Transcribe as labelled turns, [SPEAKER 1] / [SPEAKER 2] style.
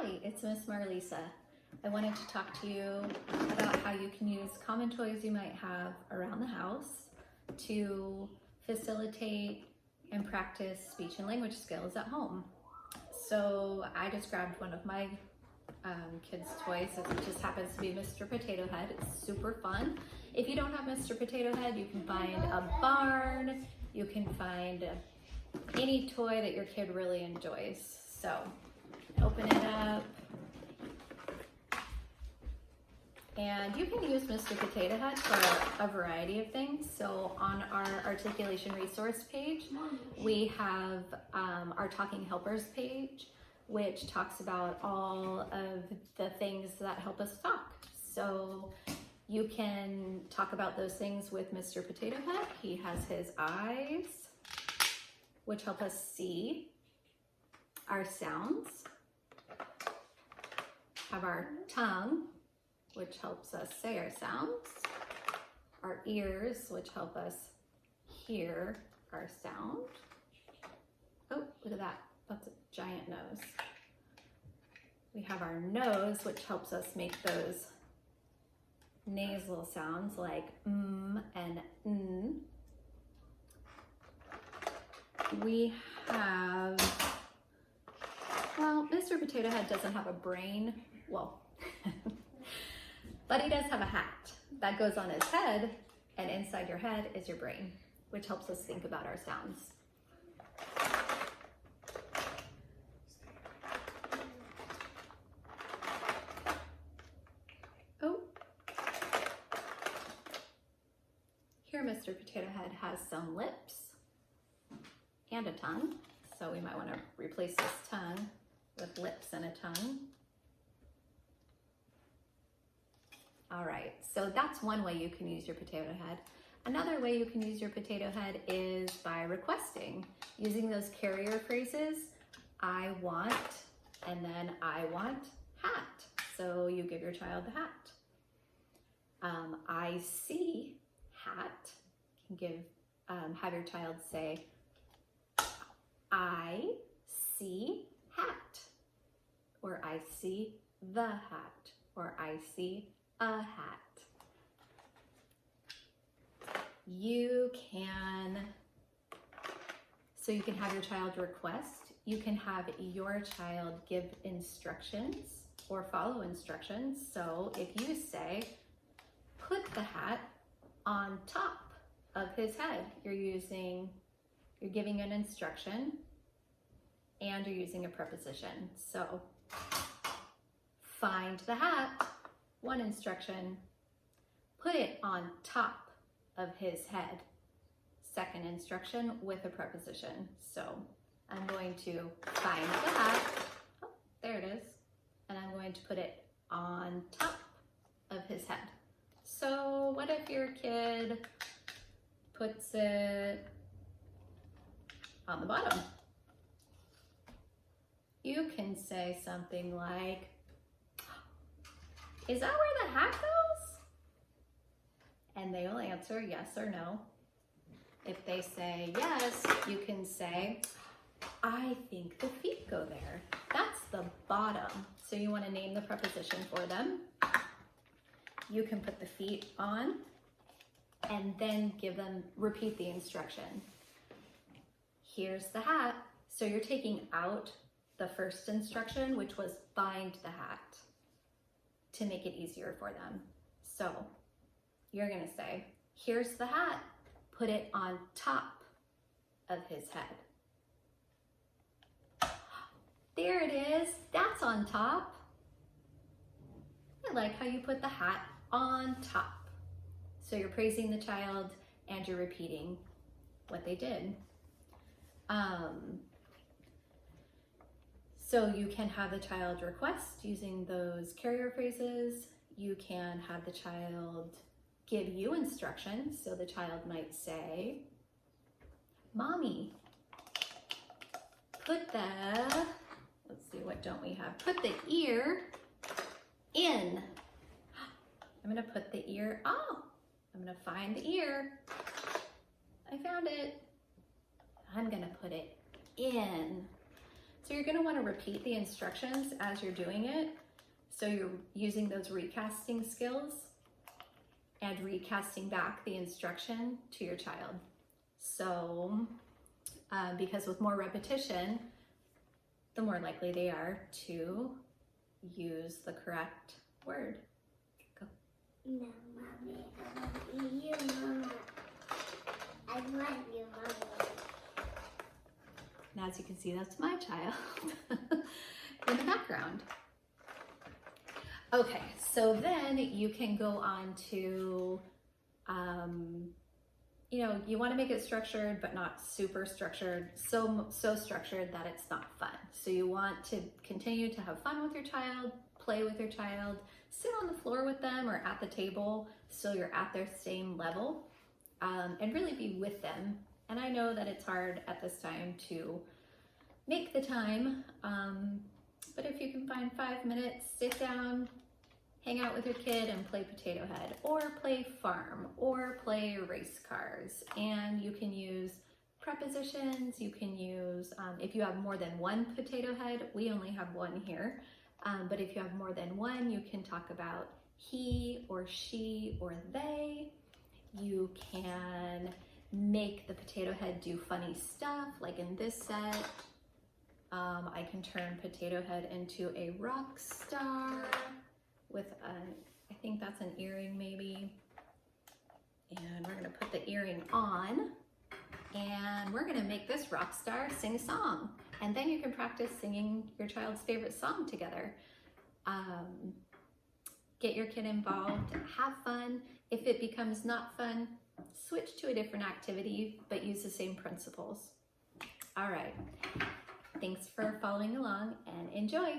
[SPEAKER 1] Hi, it's Miss Marlisa. I wanted to talk to you about how you can use common toys you might have around the house to facilitate and practice speech and language skills at home. So I just grabbed one of my kids' toys. It just happens to be Mr. Potato Head. It's super fun. If you don't have Mr. Potato Head, you can find a barn. You can find any toy that your kid really enjoys. So open it up. And you can use Mr. Potato Head for a variety of things. So on our articulation resource page, we have our Talking Helpers page, which talks about all of the things that help us talk. So you can talk about those things with Mr. Potato Head. He has his eyes, which help us see our sounds, have our tongue, which helps us say our sounds, our ears, which help us hear our sound. Oh, look at that, that's a giant nose. We have our nose, which helps us make those nasal sounds like and n. We have, well, Mr. Potato Head doesn't have a brain, well, but he does have a hat that goes on his head, and inside your head is your brain, which helps us think about our sounds. Oh, here Mr. Potato Head has some lips and a tongue, so we might want to replace this tongue with lips and a tongue. All right, so that's one way you can use your potato head. Another way you can use your potato head is by requesting, using those carrier phrases, I want, and then I want hat. So you give your child the hat. I see hat. You can have your child say, I see hat, or I see the hat, or I see a hat. You can have your child request. You can have your child give instructions or follow instructions. So if you say, put the hat on top of his head, you're giving an instruction and you're using a preposition. So find the hat, one instruction, put it on top of his head. Second instruction with a preposition. So I'm going to find the hat, oh, there it is, and I'm going to put it on top of his head. So what if your kid puts it on the bottom? You can say something like, is that where the hat goes? And they will answer yes or no. If they say yes, you can say, I think the feet go there. That's the bottom. So you want to name the preposition for them. You can put the feet on and then repeat the instruction. Here's the hat. So you're taking out the first instruction, which was find the hat, to make it easier for them. So you're gonna say, here's the hat, put it on top of his head. There it is, that's on top. I like how you put the hat on top. So you're praising the child and you're repeating what they did. So you can have the child request using those carrier phrases. You can have the child give you instructions. So the child might say, Mommy, let's see, what don't we have? Put the ear in. I'm gonna put the ear, I'm gonna find the ear. I found it. I'm gonna put it in. So you're going to want to repeat the instructions as you're doing it. So you're using those recasting skills and recasting back the instruction to your child. So, because with more repetition, the more likely they are to use the correct word. Go.
[SPEAKER 2] No, Mommy, I want you, Mama. I want you, Mommy.
[SPEAKER 1] And as you can see, that's my child in the background. Okay, so then you can go on to, you know, you want to make it structured, but not super structured, so structured that it's not fun. So you want to continue to have fun with your child, play with your child, sit on the floor with them or at the table so you're at their same level, and really be with them. And I know that it's hard at this time to make the time, but if you can find 5 minutes, sit down, hang out with your kid and play potato head or play farm or play race cars. And you can use prepositions, you can use, if you have more than one potato head, we only have one here, but if you have more than one, you can talk about he or she or they. You can make the potato head do funny stuff, like in this set. I can turn potato head into a rock star with I think that's an earring maybe. And we're gonna put the earring on and we're gonna make this rock star sing a song. And then you can practice singing your child's favorite song together. Get your kid involved, have fun. If it becomes not fun, switch to a different activity, but use the same principles. All right. Thanks for following along and enjoy.